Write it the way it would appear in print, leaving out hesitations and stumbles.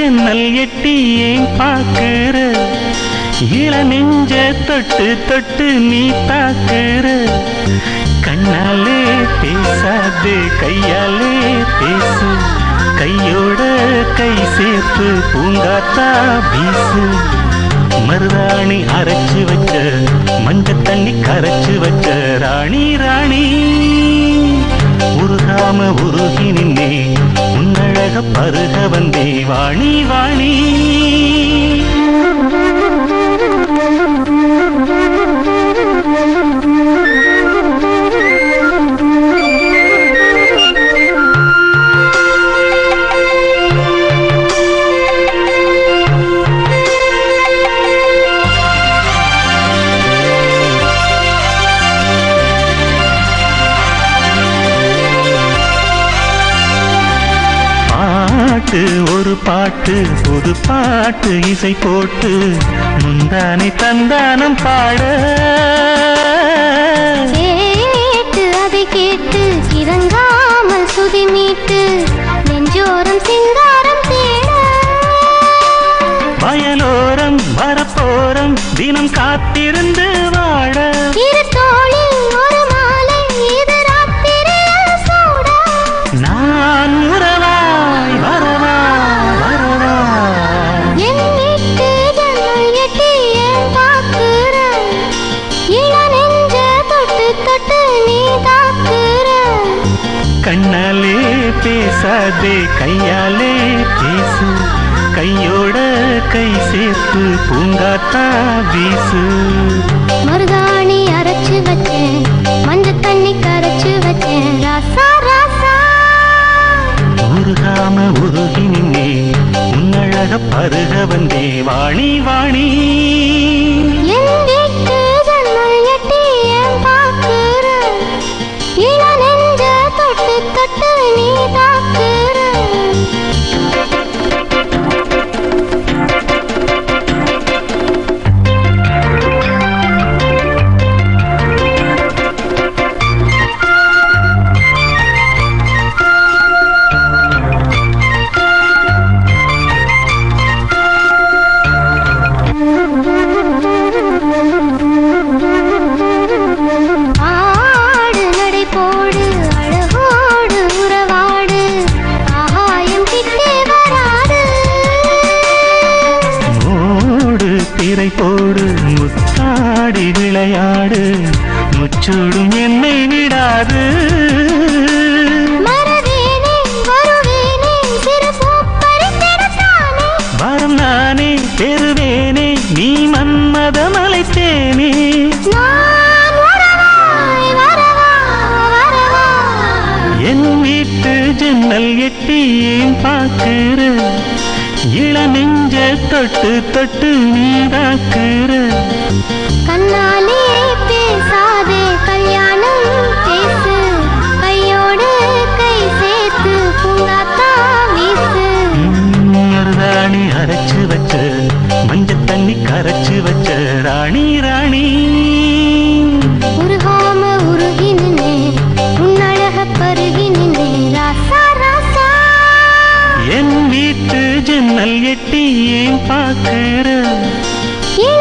ஜன்னல் எட்டி ஏன் பாக்குற இள நெஞ்ச தொட்டு தொட்டு நீ தாக்குற கண்ணாலே பேசாது கையாலே பேசு கையோட கை சேர்த்து பூங்காத்தா வீசு மருதாணி அரைச்சு வச்ச மஞ்ச தண்ணி கரைச்சு வச்ச ராணி ராணி உருகாம உருகி நின்னே உன்னழக பருக வந்தே வாணி வாணி ஒரு பாட்டு புது பாட்டு இசை போட்டு முந்தானை தந்தானம் பாட கேட்டு அதை கேட்டு இறங்காமல் சுதி மீட்டு நெஞ்சோரம் சிங்காரம் தேட வயலோரம் வரப்போரம் தினம் காத்திருந்து வாழ இரு தோழி ஒரு மாலை இது ராத்திரியில் சூட நான் உறவாய் வரவா வரவா என் வீட்டு ஜன்னல் எட்டி ஏன் பார்க்கிற இள நெஞ்ச தொட்டு தொட்டு நீ தாக்குற கண்ணாலே பேசாதே கையாலே பேசு கையோட கை சேர்த்து பூங்காத்தா வீசு மருதாணி அரைச்சு வச்சேன் மஞ்ச தண்ணி கரைச்சு வச்சேன் ராசா ராசா உருகாம உருகி நின்னே உன்னழக பருக வந்தே வாணி வாணி என் வீட்டு ஜன்னல் எட்டி ஏன் பார்க்கிற இள நெஞ்ச தொட்டு தொட்டு நீ தாக்குற ஆடு நடை போடு அழகோடு உறவாடு ஆகாயம் கிட்டே வராது ஓடு திரை போடு முத்தாடி விளையாடு முச்சூடும் என்னை விடாது மறவேனே வருவேனே சிறு பூ பறித்திடத்தானே வரும் நானே பெறுவேனே நீ மன்மதமலை தேனே நான் வரவாய் வரவா வரவா என் வீட்டு ஜன்னல் எட்டி ஏன் பாக்குற இள நெஞ்ச தொட்டு தொட்டு நீதாக்குற கண்ணாலே பேசாதே கல்யாணம் பேசு கையோடு கை சேர்த்து பூங்காத்தா வீசு மருதாணி அரைச்சு வச்ச மஞ்ச தண்ணி கரைச்சு வச்ச ராணி ராணி உருகாம உருகி நின்னே உன்னழக பருகி நின்னே ராசா ராசா என் வீட்டு ஜன்னல் எட்டி ஏன் பாக்குற இள